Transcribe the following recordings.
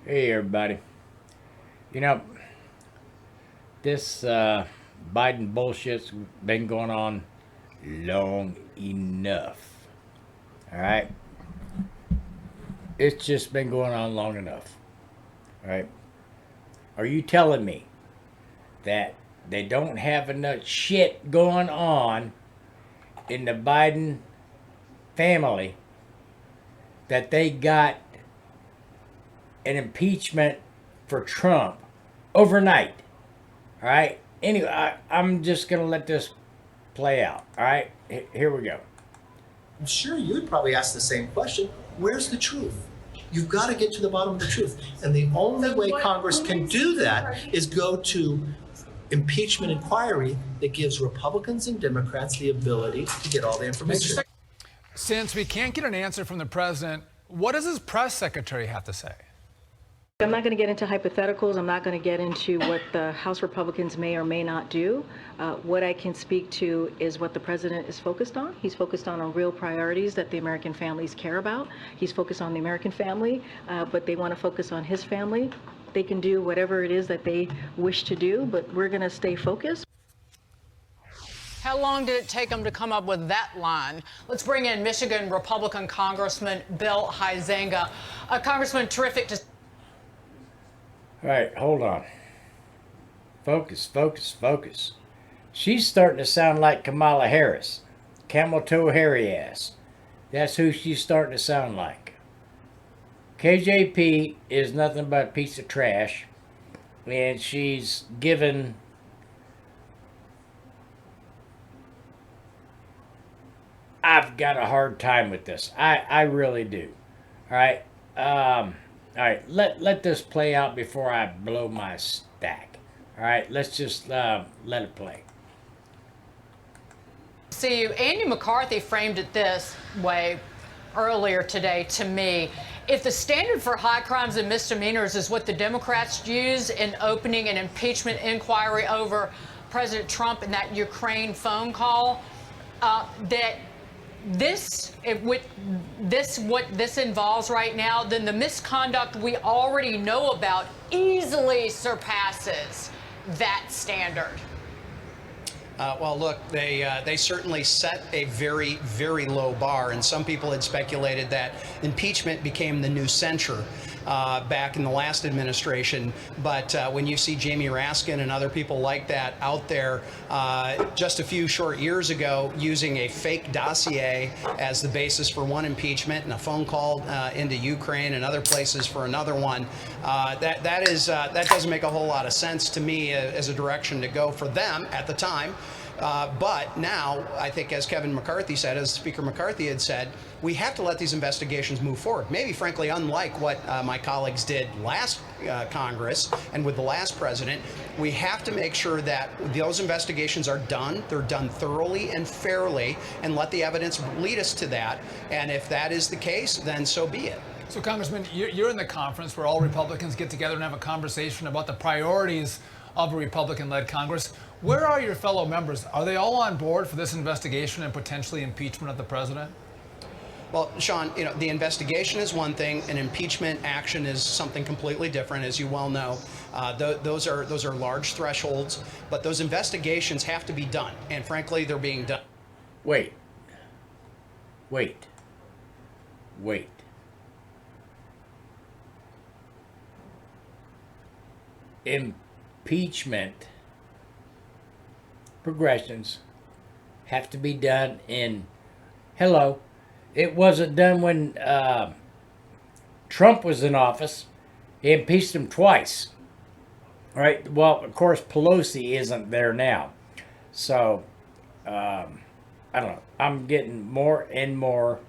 Hey, everybody. You know, this Biden bullshit's been going on long enough. All right? It's just been going on long enough. All right? Are you telling me that they don't have enough shit going on in the Biden family that they got an impeachment for Trump overnight? All right? Anyway, I'm just going to let this play out. All right? Here we go. I'm sure you'd probably ask the same question. Where's the truth? You've got to get to the bottom of the truth. And the only way Congress can do that is go to impeachment inquiry that gives Republicans and Democrats the ability to get all the information. Since we can't get an answer from the president, what does his press secretary have to say? I'm not going to get into hypotheticals. I'm not going to get into what the House Republicans may or may not do. What I can speak to is what the president is focused on. He's focused on real priorities that the American families care about. He's focused on the American family, but they want to focus on his family. They can do whatever it is that they wish to do, but we're going to stay focused. How long did it take them to come up with that line? Let's bring in Michigan Republican Congressman Bill Huizenga. Congressman, terrific to... All right, hold on. Focus, focus, focus. She's starting to sound like Kamala Harris. Camel toe hairy ass. That's who she's starting to sound like. KJP is nothing but a piece of trash. And she's given I've got a hard time with this. I really do. All right. All right. Let this play out before I blow my stack. All right. Let's just let it play. See you. Andy McCarthy framed it this way earlier today to me. If the standard for high crimes and misdemeanors is what the Democrats use in opening an impeachment inquiry over President Trump and that Ukraine phone call, that what this involves right now, then the misconduct we already know about easily surpasses that standard. Well, look, they certainly set a very, very low bar, and some people had speculated that impeachment became the new censure back in the last administration. But when you see Jamie Raskin and other people like that out there just a few short years ago using a fake dossier as the basis for one impeachment and a phone call into Ukraine and other places for another one, that doesn't make a whole lot of sense to me as a direction to go for them at the time. But now, I think, as Kevin McCarthy said, as Speaker McCarthy had said, we have to let these investigations move forward. Maybe, frankly, unlike what my colleagues did last Congress and with the last president, we have to make sure that those investigations are done. They're done thoroughly and fairly, and let the evidence lead us to that. And if that is the case, then so be it. So, Congressman, you're in the conference where all Republicans get together and have a conversation about the priorities of a Republican-led Congress. Where are your fellow members? Are they all on board for this investigation and potentially impeachment of the president? Well, Sean, the investigation is one thing, and impeachment action is something completely different, as you well know. Those are large thresholds, but those investigations have to be done, and frankly, they're being done. Wait. Impeachment progressions have to be done in. Hello. It wasn't done when Trump was in office. He impeached him twice. All right. Well, of course, Pelosi isn't there now. So, I don't know. I'm getting more and more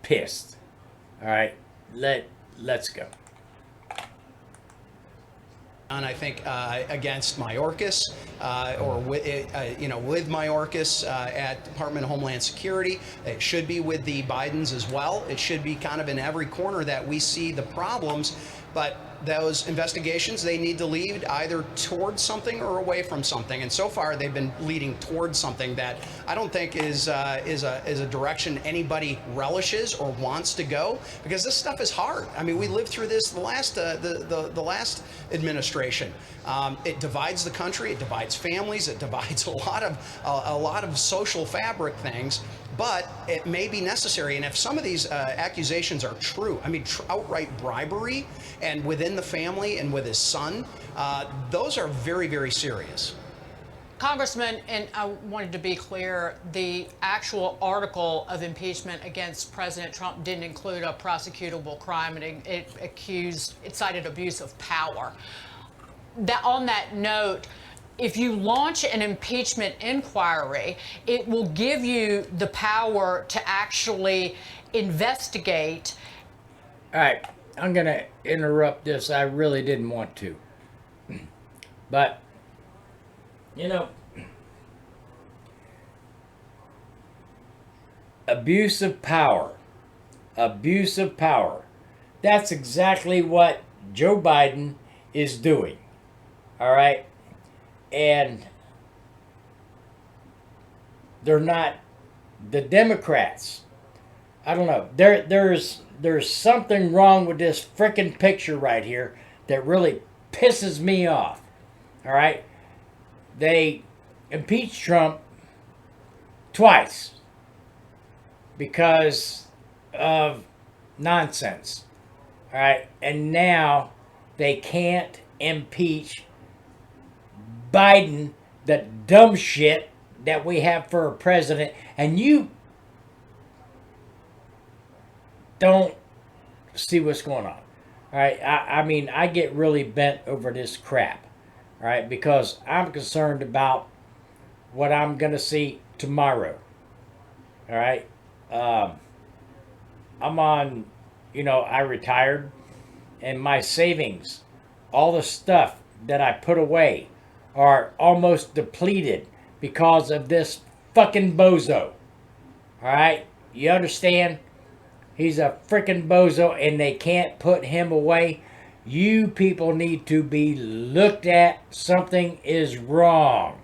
pissed. All right. Let's go. And I think against Mayorkas or with Mayorkas at Department of Homeland Security. It should be with the Bidens as well. It should be kind of in every corner that we see the problems. But those investigations, they need to lead either towards something or away from something. And so far, they've been leading towards something that I don't think is a direction anybody relishes or wants to go, because this stuff is hard. I mean, we lived through this the last administration. It divides the country, it divides families, it divides a lot of social fabric things. But it may be necessary, and if some of these accusations are true, I mean, outright bribery, and within the family and with his son, those are very, very serious. Congressman, and I wanted to be clear, the actual article of impeachment against President Trump didn't include a prosecutable crime, and it cited abuse of power. On that note, if you launch an impeachment inquiry, it will give you the power to actually investigate. All right, I'm going to interrupt this. I really didn't want to. But, you know, abuse of power. Abuse of power. That's exactly what Joe Biden is doing. All right? And they're not the Democrats. I don't know. There's something wrong with this frickin' picture right here that really pisses me off. All right? They impeached Trump twice because of nonsense. All right? And now they can't impeach Biden, the dumb shit that we have for a president, and you don't see what's going on. All right, I mean, I get really bent over this crap, all right, because I'm concerned about what I'm going to see tomorrow. All right, I'm on, I retired, and my savings, all the stuff that I put away, are almost depleted because of this fucking bozo. Alright? You understand? He's a freaking bozo and they can't put him away. You people need to be looked at. Something is wrong.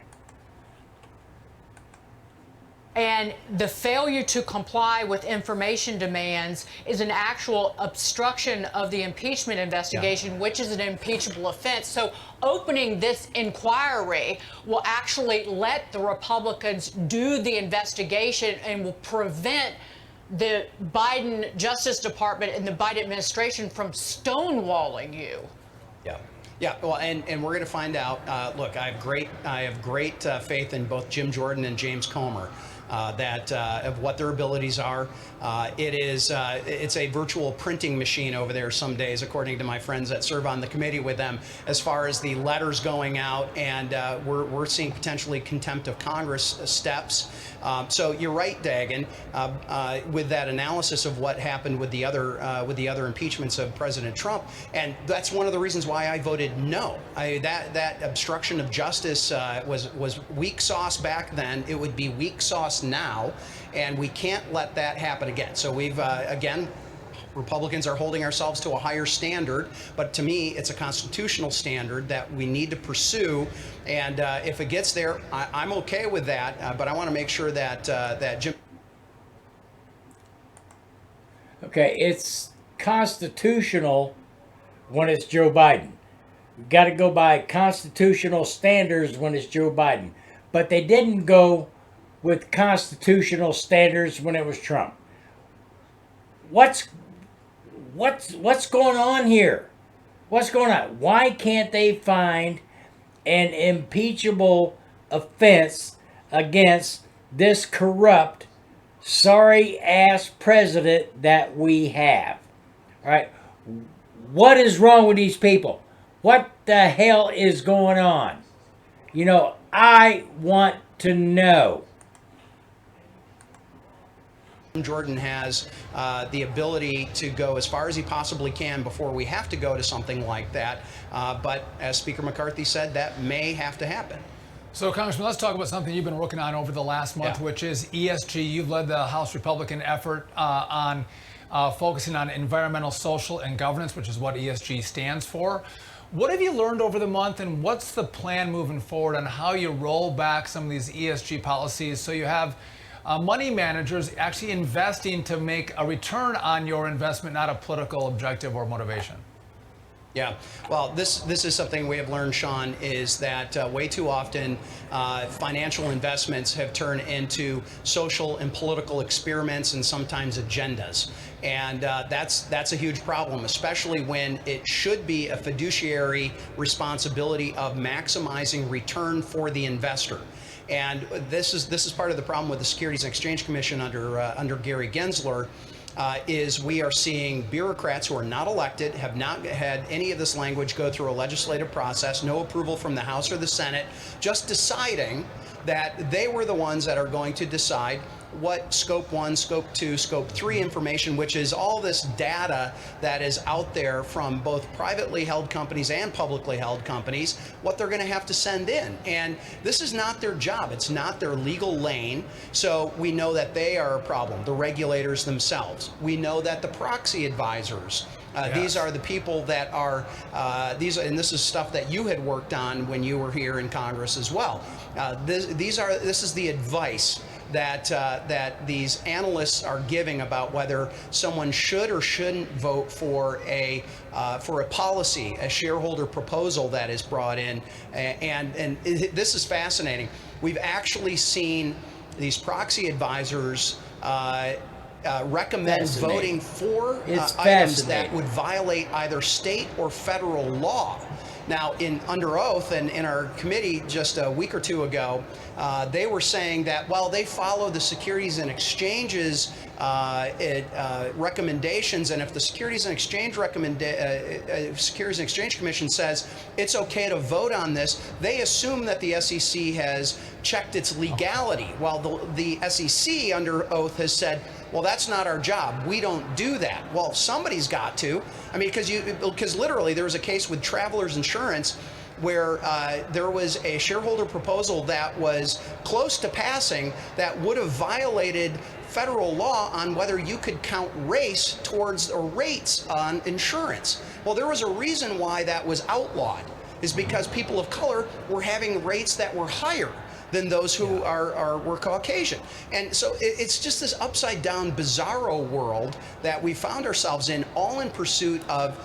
And the failure to comply with information demands is an actual obstruction of the impeachment investigation, which is an impeachable offense. So opening this inquiry will actually let the Republicans do the investigation and will prevent the Biden Justice Department and the Biden administration from stonewalling you. Yeah, well, and we're going to find out. Look, I have great faith in both Jim Jordan and James Comer. Of what their abilities are. It's a virtual printing machine over there some days, according to my friends that serve on the committee with them, as far as the letters going out, and we're seeing potentially contempt of Congress steps. So you're right, Dagan, with that analysis of what happened with the other impeachments of President Trump, and that's one of the reasons why I voted no. That obstruction of justice was weak sauce back then. It would be weak sauce now, and we can't let that happen again. So we've again, Republicans are holding ourselves to a higher standard, but to me, it's a constitutional standard that we need to pursue. And if it gets there, I'm okay with that. But I want to make sure that Jim. Okay, it's constitutional when it's Joe Biden. You've got to go by constitutional standards when it's Joe Biden. But they didn't go with constitutional standards when it was Trump. What's going on here? What's going on? Why can't they find an impeachable offense against this corrupt, sorry-ass president that we have? All right? What is wrong with these people? What the hell is going on? I want to know. Jordan has the ability to go as far as he possibly can before we have to go to something like that. But as Speaker McCarthy said, that may have to happen. So, Congressman, let's talk about something you've been working on over the last month, which is ESG. You've led the House Republican effort on focusing on environmental, social, and governance, which is what ESG stands for. What have you learned over the month, and what's the plan moving forward on how you roll back some of these ESG policies so you have money managers actually investing to make a return on your investment, not a political objective or motivation? Yeah, well, this is something we have learned, Sean, is that way too often financial investments have turned into social and political experiments and sometimes agendas. And that's a huge problem, especially when it should be a fiduciary responsibility of maximizing return for the investor. And this is part of the problem with the Securities and Exchange Commission under Gary Gensler. Is we are seeing bureaucrats who are not elected, have not had any of this language go through a legislative process, no approval from the House or the Senate, just deciding that they were the ones that are going to decide what scope 1, scope 2, scope 3 information, which is all this data that is out there from both privately held companies and publicly held companies, what they're going to have to send in. And this is not their job. It's not their legal lane. So we know that they are a problem, the regulators themselves. We know that the proxy advisors, these are the people that are, and this is stuff that you had worked on when you were here in Congress as well. This is the advice that these analysts are giving about whether someone should or shouldn't vote for a policy, a shareholder proposal that is brought in, and this is fascinating. We've actually seen these proxy advisors recommend voting for items that would violate either state or federal law. Now, under oath and in our committee just a week or two ago, they were saying that while they follow the Securities and Exchange's recommendations, and if the Securities and Exchange Commission says it's okay to vote on this, they assume that the SEC has checked its legality, while the SEC under oath has said, well, that's not our job. We don't do that. Well, somebody's got to. I mean, because literally there was a case with Travelers Insurance where there was a shareholder proposal that was close to passing that would have violated federal law on whether you could count race towards or rates on insurance. Well, there was a reason why that was outlawed, is because people of color were having rates that were higher than those who were Caucasian. And so it's just this upside down bizarro world that we found ourselves in, all in pursuit of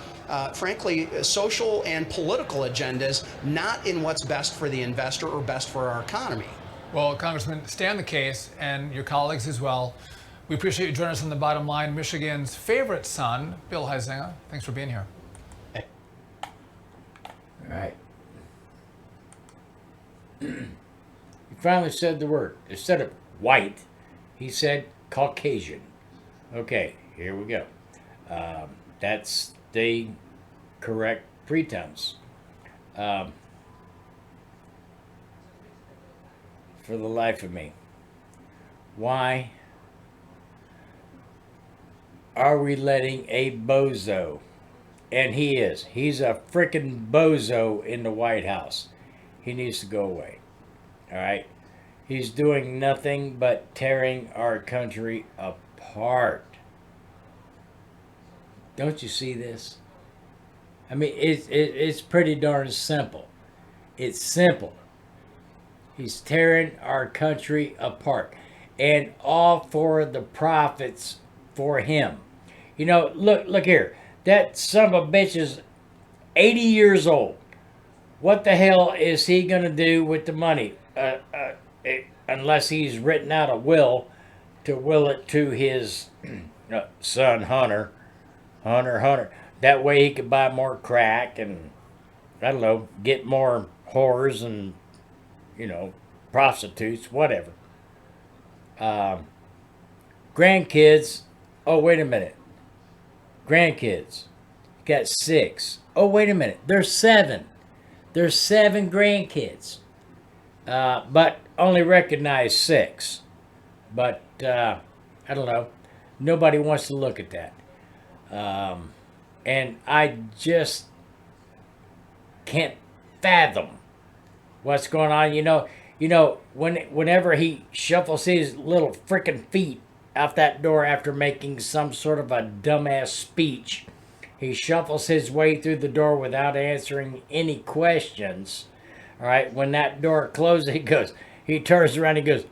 frankly, social and political agendas, not in what's best for the investor or best for our economy. Well, Congressman, stay on the case, and your colleagues as well. We appreciate you joining us on The Bottom Line. Michigan's favorite son, Bill Huizenga, thanks for being here. All right. He finally said the word. Instead of white, he said Caucasian. Okay, here we go. That's the correct pretense. For the life of me, why are we letting a bozo, and he's a frickin' bozo in the White House. He needs to go away. All right? He's doing nothing but tearing our country apart. Don't you see this? I mean, it's pretty darn simple. It's simple. He's tearing our country apart. And all for the profits for him. You know, look here. That son of a bitch is 80 years old. What the hell is he going to do with the money? Unless he's written out a will to will it to his son, Hunter. That way he could buy more crack and, I don't know, get more whores and, prostitutes, whatever. Grandkids, oh, wait a minute. Grandkids, got 6. Oh, wait a minute, there's 7. There's 7 grandkids. But only recognize 6. But, I don't know. Nobody wants to look at that. And I just can't fathom what's going on. Whenever he shuffles his little freaking feet out that door after making some sort of a dumbass speech. He shuffles his way through the door without answering any questions. All right, when that door closes, he turns around, he goes,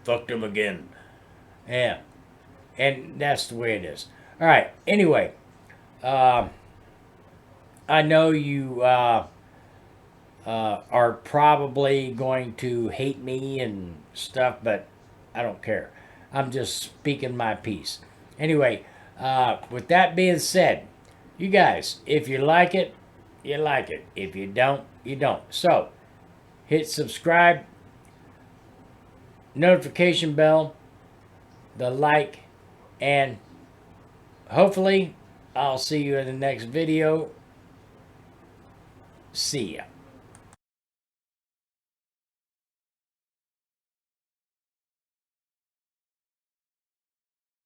fucked him again. Yeah, and that's the way it is. All right, anyway, I know you are probably going to hate me and stuff, but I don't care. I'm just speaking my piece. Anyway, with that being said, you guys, if you like it, you like it. If you don't, you don't. So, hit subscribe, notification bell, the like, and hopefully I'll see you in the next video. See ya.